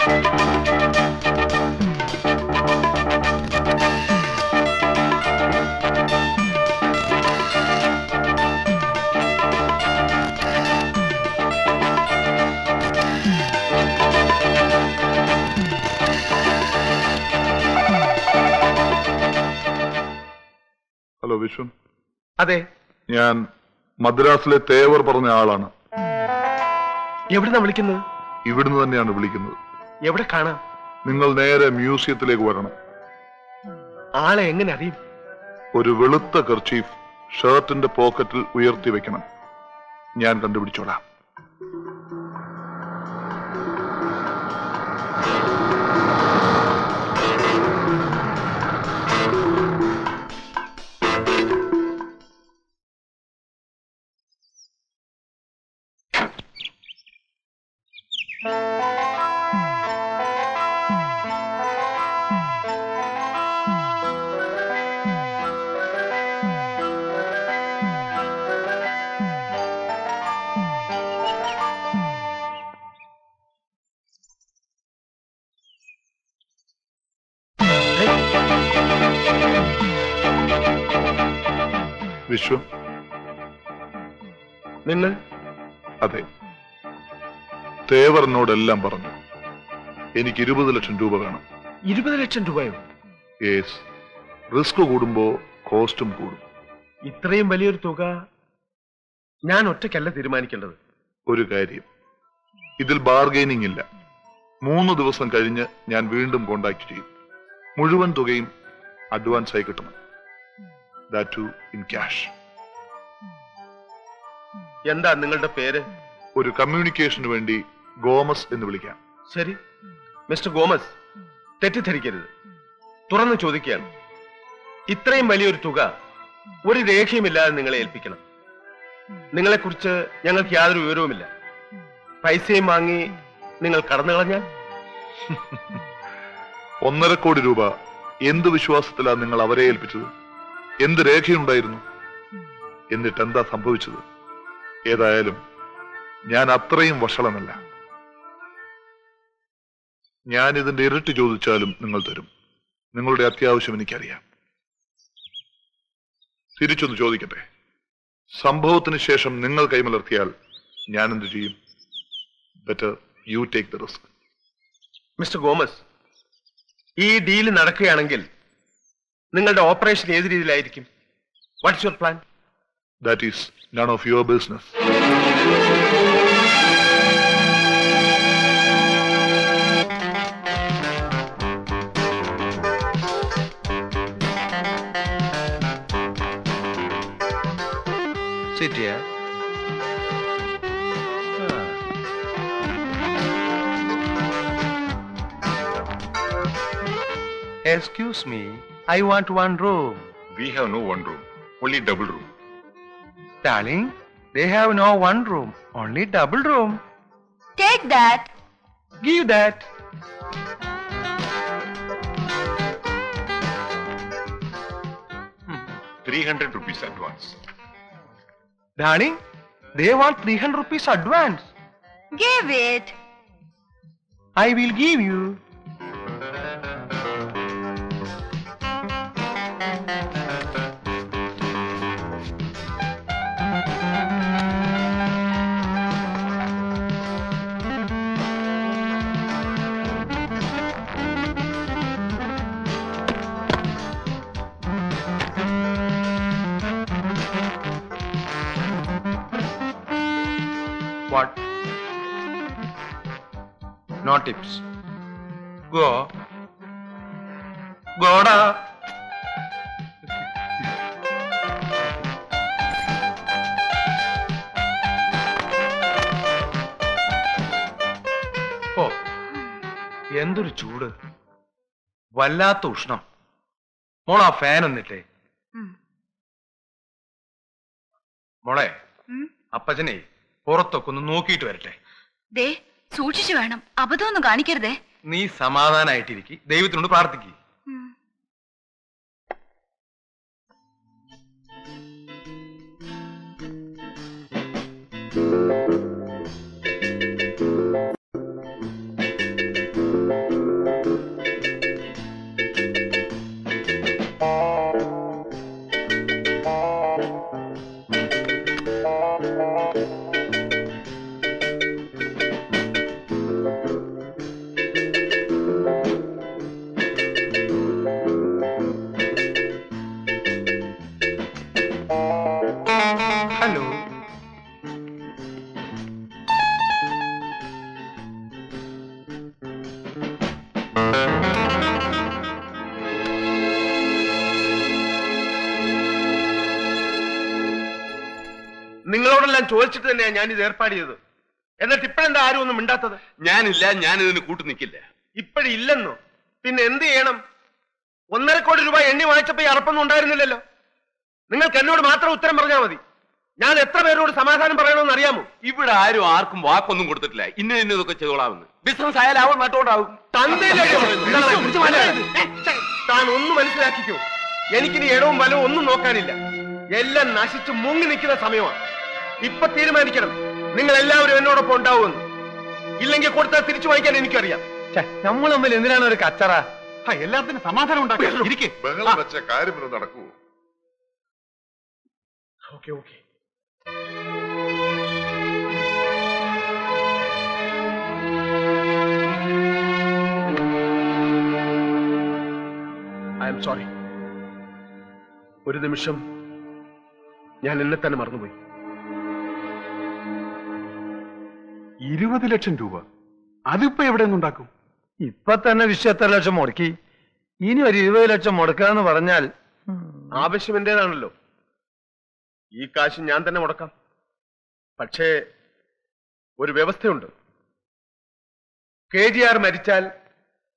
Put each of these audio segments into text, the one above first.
Hello Viswan. അതെ, ഞാൻ മദ്രാസിലെ തേവർ പറഞ്ഞ ആളാണ്. എവിടുന്നാ വിളിക്കുന്നത്? ഇവിടുന്ന് തന്നെയാണ് വിളിക്കുന്നത്. എവിടെ കാണാം? നിങ്ങൾ നേരെ മ്യൂസിയത്തിലേക്ക് വരണം. ആളെ എങ്ങനെ അറിയും? ഒരു വെളുത്ത കർച്ചീഫ് ഷർട്ടിന്റെ പോക്കറ്റിൽ ഉയർത്തി വെക്കണം. ഞാൻ കണ്ടുപിടിച്ചോളാം. വിശ്വം, നിങ്ങൾ? അതെ, തേവറിനോടെല്ലാം പറഞ്ഞു. എനിക്ക് 20 ലക്ഷം രൂപ വേണം. 20 ലക്ഷം രൂപയോ? യേസ്. റിസ്ക് കൂടുമ്പോ കോസ്റ്റും കൂടും. ഇത്രയും വലിയൊരു തുക ഞാൻ ഒറ്റയ്ക്കല്ല തീരുമാനിക്കേണ്ടത്. ഒരു കാര്യം, ഇതിൽ ബാർഗൈനിങ് ഇല്ല. 3 ദിവസം കഴിഞ്ഞ് ഞാൻ വീണ്ടും കോണ്ടാക്ട് ചെയ്യും. മുഴുവൻ തുകയും അഡ്വാൻസ് ആയി കിട്ടണം. That too in cash. എന്താ നിങ്ങളുടെ പേര്? ഒരു കമ്മ്യൂണിക്കേഷന് വേണ്ടി ഗോമസ് എന്ന് വിളിക്കാം. ശരി, മിസ്റ്റർ ഗോമസ്, തെറ്റിദ്ധരിക്കരുത്. തുറന്നു ചോദിക്കുകയാണ്. ഇത്രയും വലിയൊരു തുക ഒരു രേഖയുമില്ലാതെ നിങ്ങളെ ഏൽപ്പിക്കണം. നിങ്ങളെക്കുറിച്ച് ഞങ്ങൾക്ക് യാതൊരു വിവരവുമില്ല. പൈസയും വാങ്ങി നിങ്ങൾ കടന്നു കളഞ്ഞാൽ? 1.5 കോടി രൂപ എന്ത് വിശ്വാസത്തിലാണ് നിങ്ങൾ അവരെ ഏൽപ്പിച്ചത്? എന്ത് രേഖയുണ്ടായിരുന്നു? എന്നിട്ട് എന്താ സംഭവിച്ചത്? ഏതായാലും ഞാൻ അത്രയും വഷളനല്ല. ഞാൻ ഇതിന്റെ ഇരട്ടി ചോദിച്ചാലും നിങ്ങൾ തരും. നിങ്ങളുടെ അത്യാവശ്യം എനിക്കറിയാം. തിരിച്ചൊന്ന് ചോദിക്കട്ടെ, സംഭവത്തിന് ശേഷം നിങ്ങൾ കൈമലർത്തിയാൽ ഞാൻ എന്ത് ചെയ്യും? Better you take the risk. Mister Gomez, ഈ ഡീല് നടക്കുകയാണെങ്കിൽ നിങ്ങളുടെ ഓപ്പറേഷൻ ഏത് രീതിയിലായിരിക്കും? What's your plan? That is none of your business. Sit here. Excuse me, I want one room. We have no one room, only double room. Darling, they have no one room, only double room. Take that. Give that. ₹300 advance. Darling, they want 300 rupees advance. Give it. I will give you. What? No tips. Go. Goda. ഓ, എന്തൊരു ചൂട്, വല്ലാത്ത ഉഷ്ണം. മോളാ fan എന്നിട്ടേ. മോളെ, അപ്പച്ചനെ പുറത്തൊക്കെ ഒന്ന് നോക്കിയിട്ട് വരട്ടെ. ദേ, സൂക്ഷിച്ചു വേണം, അബദ്ധമൊന്നും കാണിക്കരുതേ. നീ സമാധാനായിട്ടിരിക്കും, ദൈവത്തിനോട് പ്രാർത്ഥിക്കും. നിങ്ങളോടെല്ലാം ചോദിച്ചിട്ട് തന്നെയാണ് ഞാൻ ഇത് ഏർപ്പാട് ചെയ്തത്. എന്നിട്ട് ഇപ്പോഴെന്താ ആരും ഒന്നും മിണ്ടാത്തത്? ഞാനില്ല, ഞാനിതിന് കൂട്ടു നിൽക്കില്ല. ഇപ്പോഴില്ലെന്നോ? പിന്നെ എന്ത് ചെയ്യണം? 1.5 കോടി രൂപ എണ്ണി വാങ്ങിച്ചപ്പോ ഈ അറപ്പൊന്നും ഉണ്ടായിരുന്നില്ലല്ലോ. നിങ്ങൾക്ക് എന്നോട് മാത്രം ഉത്തരം പറഞ്ഞാൽ മതി. ഞാൻ എത്ര പേരോട് സമാധാനം പറയണമെന്ന് അറിയാമോ? ഇവിടെ ആരും ആർക്കും വാക്കൊന്നും കൊടുത്തിട്ടില്ല. ഇന്നതൊക്കെ ചെയ്തോളാവുന്നു. ബിസിനസ് ആയാലാവും നട്ടോണ്ടാവും. താൻ ഒന്ന് മനസ്സിലാക്കിക്കോ. എനിക്കിനി ഇടവും വലവും ഒന്നും നോക്കാനില്ല. എല്ലാം നശിച്ച് മുങ്ങി നിൽക്കുന്ന സമയമാണ്. ഇപ്പൊ തീരുമാനിക്കണം നിങ്ങൾ എല്ലാവരും എന്നോടൊപ്പം ഉണ്ടാവുമെന്ന്. ഇല്ലെങ്കിൽ കൊടുത്താൽ തിരിച്ചു വാങ്ങിക്കാൻ എനിക്കറിയാം. നമ്മൾ തമ്മിൽ എന്തിനാണ് ഒരു കച്ചറ? എല്ലാത്തിനും സമാധാനം ഉണ്ടാക്കി ബഹളം വെച്ച കാര്യം നടക്കുവോ? Okay okay. I am sorry. ഒരു നിമിഷം ഞാൻ എന്നെ തന്നെ മറന്നുപോയി. 20 ലക്ഷം രൂപ അതിപ്പോ എവിടെ നിന്നുണ്ടാക്കും? ഇപ്പൊ തന്നെ വിഷയം എത്ര ലക്ഷം മുടക്കി? ഇനി ഒരു 20 ലക്ഷം മുടക്കാന്ന് പറഞ്ഞാൽ ആവശ്യം എന്റേതാണല്ലോ. ഈ കാശ് ഞാൻ തന്നെ മുടക്കാം. പക്ഷേ ഒരു വ്യവസ്ഥയുണ്ട്. KGR മരിച്ചാൽ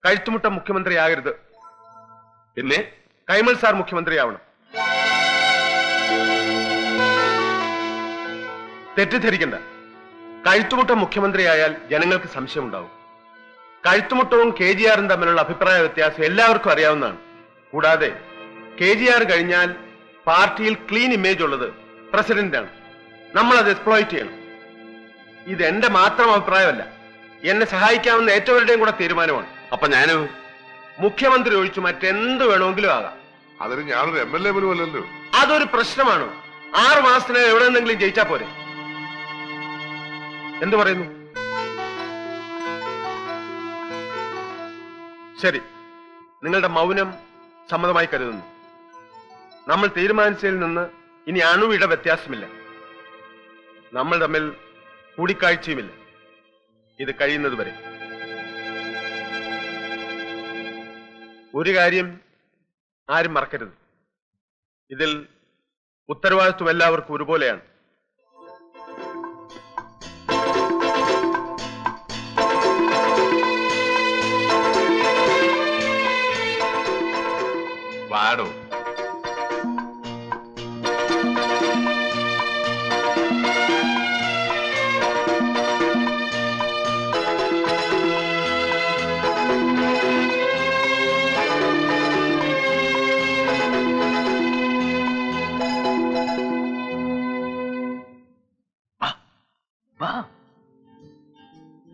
കഴുത്തുമുട്ട മുഖ്യമന്ത്രിയാകരുത്. പിന്നെ കൈമൾ സാർ മുഖ്യമന്ത്രിയാവണം. തെറ്റിദ്ധരിക്കണ്ട. കഴുത്തുമുട്ട മുഖ്യമന്ത്രിയായാൽ ജനങ്ങൾക്ക് സംശയമുണ്ടാവും. കഴുത്തുമുട്ടവും KGRും തമ്മിലുള്ള അഭിപ്രായ വ്യത്യാസം എല്ലാവർക്കും അറിയാവുന്നതാണ്. കൂടാതെ KGR കഴിഞ്ഞാൽ പാർട്ടിയിൽ ക്ലീൻ ഇമേജ് ഉള്ളത് പ്രസിഡന്റാണ്. നമ്മൾ അത് എക്സ്പ്ലോയിറ്റ് ചെയ്യണം. ഇത് എന്റെ മാത്രം അഭിപ്രായമല്ല, എന്നെ സഹായിക്കാവുന്ന ഏറ്റവുടെയും കൂടെ തീരുമാനമാണ്. അപ്പൊ ഞാന് മുഖ്യമന്ത്രി ഒഴിച്ചു മറ്റെന്ത് വേണമെങ്കിലും ആകാം. അതിന് ഞാനൊരു MLA പോലും അല്ലല്ലോ. അതൊരു പ്രശ്നമാണോ? 6 മാസത്തിനകം എവിടെ നിന്നെങ്കിലും ജയിച്ചാ പോരെ? എന്തു പറയുന്നു? ശരി, നിങ്ങളുടെ മൗനം സമ്മതമായി കരുതുന്നു. നമ്മൾ തീരുമാനിച്ചതിൽ നിന്ന് ഇനി അണുവിട വ്യത്യാസമില്ല. നമ്മൾ തമ്മിൽ കൂടിക്കാഴ്ചയുമില്ല. ഇത് കഴിയുന്നത് വരെ. ഒരു കാര്യം ആരും മറക്കരുത്. ഇതിൽ ഉത്തരവാദിത്വം എല്ലാവർക്കും ഒരുപോലെയാണ്. വാടോ.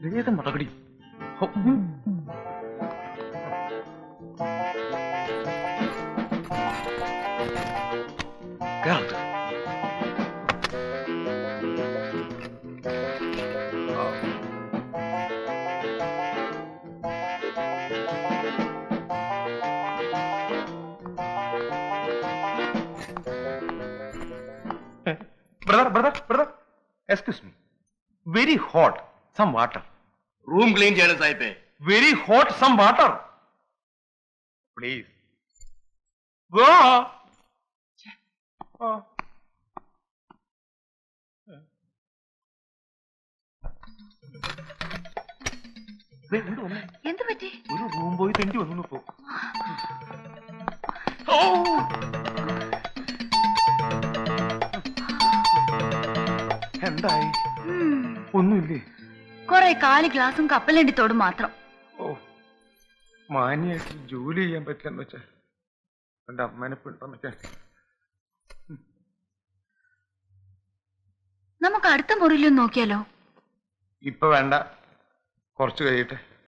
വേഗം നടപടി. Brother, excuse me. Very hot. Some water. Room clean ചെയ്യണം സാഹിബേ. Very hot. Some water. Please. Go. എന്ത് പറ്റി? ഒരു റൂം പോയി തെണ്ടി വന്നു പോ. എന്തായി? ഒന്നുമില്ലേ? കൊറേ കാലി ഗ്ലാസും കപ്പലണ്ടിത്തോടും മാത്രം. ഓ, മാന്യായിട്ട് ജോലി ചെയ്യാൻ പറ്റില്ലെന്ന് വെച്ചാ എന്റെ അമ്മേനെ പിണ്ടന്നൊക്കെ. നമുക്ക് അടുത്ത മുറിയിലൊന്ന് നോക്കിയാലോ? ഇപ്പൊ വേണ്ട, കുറച്ച് കഴിയട്ടെ.